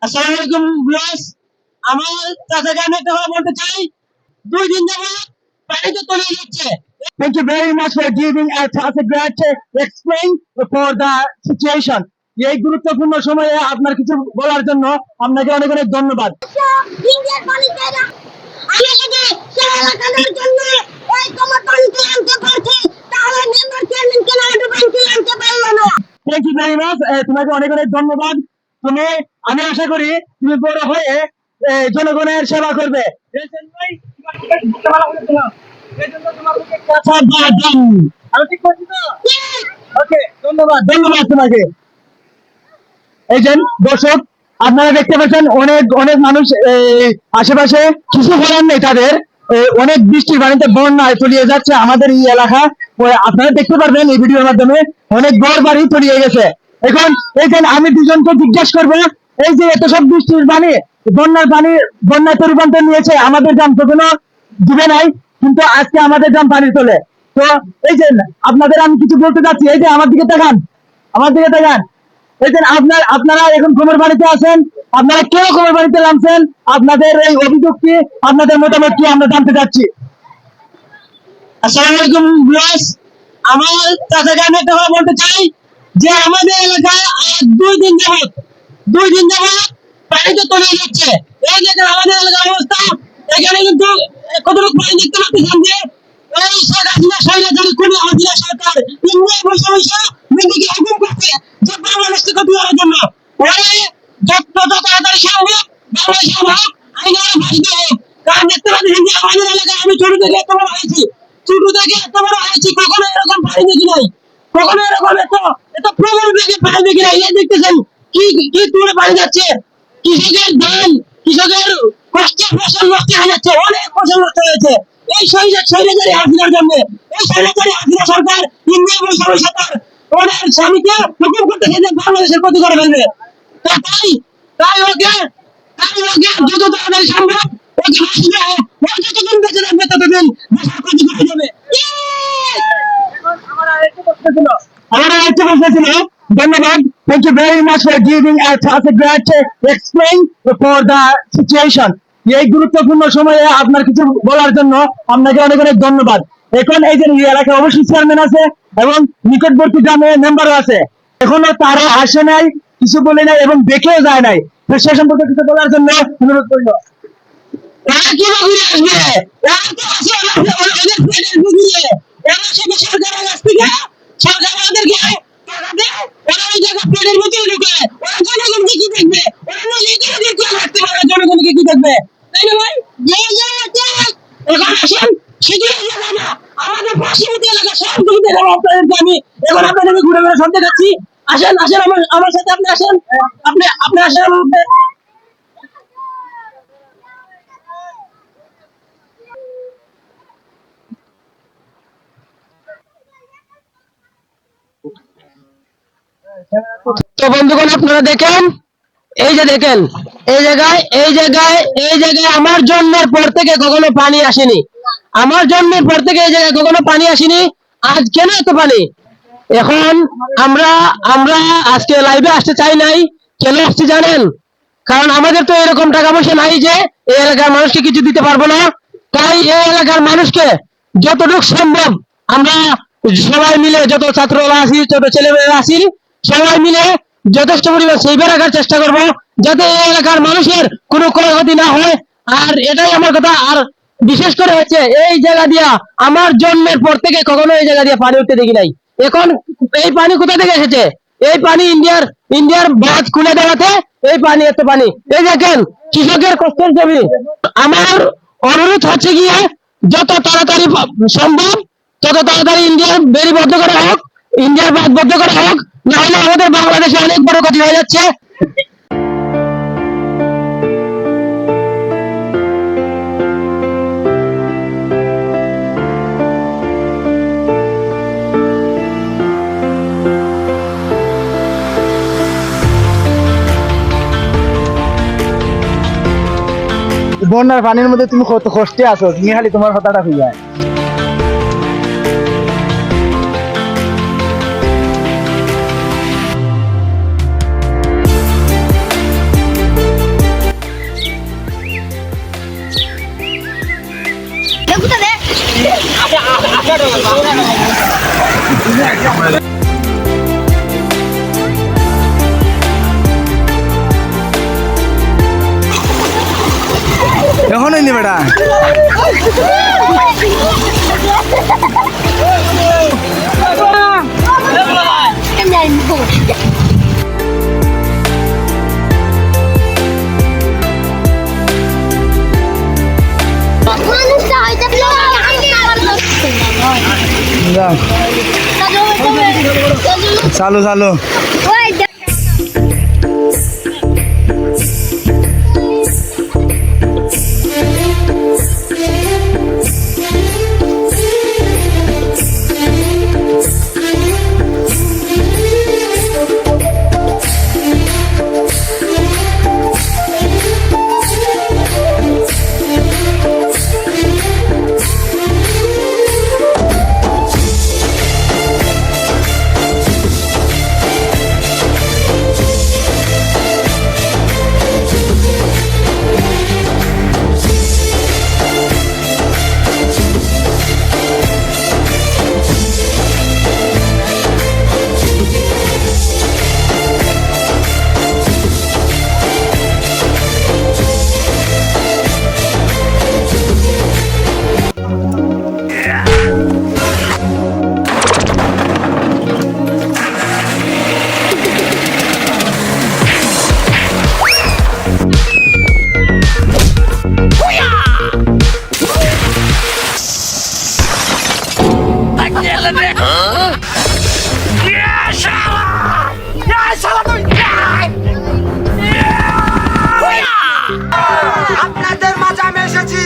আসসালামু আলাইকুম ভিউয়ার্স, আমার তাদের আমি একটা কথা বলতে চাই। 2 দিন যাবত পানিতে তলিয়ে যাচ্ছে। Thank you very much for giving us a great explain for the situation. এই গুরুত্বপূর্ণ সময়ে আপনার কিছু বলার জন্য আপনাকে অনেক অনেক ধন্যবাদ। ইন্ডিয়ার পানিতে আমি যদি সেই এলাকাদের জন্য এই তোমার পানিতে আনতে পারছি, তাহলে মেম্বার চেয়ারম্যান কেন একটু পানিতে আনতে পারলো না? Thank you very much. তোমাকে অনেক অনেক ধন্যবাদ। আমি আশা করি তুমি বড় হয়ে জনগণের সেবা করবে। আমি ঠিক করছি তো? ওকে, ধন্যবাদ ধন্যবাদ তোমাকে। এই যে দর্শক, আপনারা দেখতে পাচ্ছেন অনেক অনেক মানুষ আশেপাশে কিছু করার নেই তাদের। অনেক বৃষ্টির পানিতে বন্যায় তলিয়ে যাচ্ছে আমাদের এই এলাকা। আপনারা দেখতে পারবেন এই ভিডিওর মাধ্যমে অনেক ঘর বাড়ি তলিয়ে গেছে। এখন এইখানে আমি দুজনকে জিজ্ঞেস করবো, এই যে এত সব বৃষ্টির পানি, বন্যার পানি, বন্যায় রূপান্তর নিয়েছে, আমাদের গ্রাম তো কোনো ডুবে নাই, কিন্তু আজকে আমাদের গ্রাম পানির তোলে। তো এই যে আপনাদের আমি কিছু বলতে চাচ্ছি, এই যে আমার দিকে তাকান, আমার দিকে তাকান। আপনারা এখন কুমার বাড়িতে আছেন, আপনারা কেউ কুমার বাড়িতে নামছেন, আপনাদের এই অভিযোগ কি, আপনাদের মতামত কি আমরা জানতে চাচ্ছি। আসসালামু আলাইকুম ভিউয়ার্স, আমার তাদের আমি একটা কথা বলতে চাই যে আমাদের এলাকায় 2 দিন যাবত পানিতে তলিয়ে যাচ্ছে। এই দেখেন আমাদের এলাকার অবস্থা। এখানে কিন্তু কতটুকু পানি দেখতে পাচ্ছেন যে এই শেখ হাসিনা স্বৈরাচারী খুনি হাসিনা সরকার ইন্ডিয়া বসে বসে মিডিয়াকে হুকুম করছে যে বাংলাদেশকে ক্ষতি করার জন্য। ওরা যত তাড়াতাড়ি সম্ভব বাংলাদেশের হোক, আইনের ভাষিত হোক। কারণ দেখতে পাচ্ছেন যে আমাদের এলাকায় আমি ছোট থেকে এত বড় হয়েছি, কখনো এরকম পানি দেখি নাই, কখনো এরকম এত প্রবল বেগে পানি দেখি নাই। এই দেখতেছেন কি কি তুলে পানি যাচ্ছে, কৃষকের ধান, কৃষকের কষ্টের ফসল নষ্ট হয়ে যাচ্ছে, অনেক ফসল নষ্ট হয়েছে এই স্বৈরাচারী হাসিনার জন্য। এই স্বৈরাচারী হাসিনা সরকার ইন্ডিয়া বসে বসে তার ওনার স্বামীকে হুকুম করতেছে যে বাংলাদেশের ক্ষতি করে ফেলবে। তাই তাই ওকে যত তাড়াতাড়ি সম্ভব ওকে হাসিনা যতদিন বেঁচে থাকবে ততদিন দেশের ক্ষতি করে যাবে। আমার আরেকটা প্রশ্ন ছিল। ধন্যবাদ। Thank you very much for giving us a great explain for the situation. এই গুরুত্বপূর্ণ সময়ে আপনার কিছু বলার জন্য আপনাকে অনেক অনেক ধন্যবাদ। এখন এই যে এলাকায় অবশ্যই চেয়ারম্যান আছে এবং নিকটবর্তী গ্রামে মেম্বারও আছে, এখনো তারা আসে নাই, কিছু বলে নাই এবং দেখেও যায় নাই। তো সে সম্পর্কে কিছু বলার জন্য অনুরোধ করব। সরকারের কাছ থেকে সরকার আমাদেরকে টাকা দেয়, ওরা ওই জায়গায় পেটের ভিতরে ঢুকে, ওরা জনগণকে কি দেখবে, ওরা নিজেদের কি রাখতে পারে, জনগণকে কি দেখবে, তাই না ভাই? এখন আসেন শুধু না, আমাদের পার্শ্ববর্তী এলাকা সবগুলো দেখাবো আপনাদেরকে। আমি এখন আপনাদেরকে ঘুরে ঘুরে সব দেখাচ্ছি। আসেন আসেন আমার সাথে আপনি আসেন, আপনি আসেন আমার মধ্যে। তো বন্ধুগণ, আপনারা দেখেন, এই যে দেখেন এই জায়গায় আমার জন্মের পর থেকে কখনো পানি আসেনি। আমার জন্মের পর থেকে এই জায়গায় কখনো পানি আসেনি। আজ কেন এত পানি? এখন আমরা আমরা আজকে লাইভে আসতে চাই নাই। কেন আসতে জানেন? কারণ আমাদের তো এরকম টাকা পয়সা নাই যে এই এলাকার মানুষকে কিছু দিতে পারবো না। তাই এই এলাকার মানুষকে যতটুকু সম্ভব আমরা সবাই মিলে, যত ছাত্ররা আছি, ছোট ছেলেমেয়েরা আছি, সবাই মিলে যথেষ্ট পরিমাণ সেবা রাখার চেষ্টা করব, যাতে এই এলাকার মানুষের কোনো ক্ষয়ক্ষতি না হয়। আর এটাই আমার কথা। আর বিশেষ করে হচ্ছে এই জায়গা দিয়া আমার জন্মের পর থেকে কখনো এই জায়গা দিয়ে পানি উঠতে দেখি নাই। এখন এই পানি কোথা থেকে এসেছে? এই পানি ইন্ডিয়ার বাঁধ খুলে দেওয়াতে এই পানি, এত পানি। এই দেখেন কৃষকের কষ্টের জমি। আমার অনুরোধ হচ্ছে গিয়ে যত তাড়াতাড়ি সম্ভব তত তাড়াতাড়ি ইন্ডিয়ার বেড়ি বদ্ধ করা হোক, ইন্ডিয়ার বাঁধ বদ্ধ করা হোক, নাহলে আমাদের বাংলাদেশে অনেক বড় ক্ষতি হয়ে যাচ্ছে। বন্যার পানির মধ্যে তুমি কত কষ্টে আছো, তুমি খালি তোমার কথাটা হয়ে যায়। এখন হইনি বেটা মানুষটা হয়তো যা, চালু চালু আপনাদের মাঝে আমি এসেছি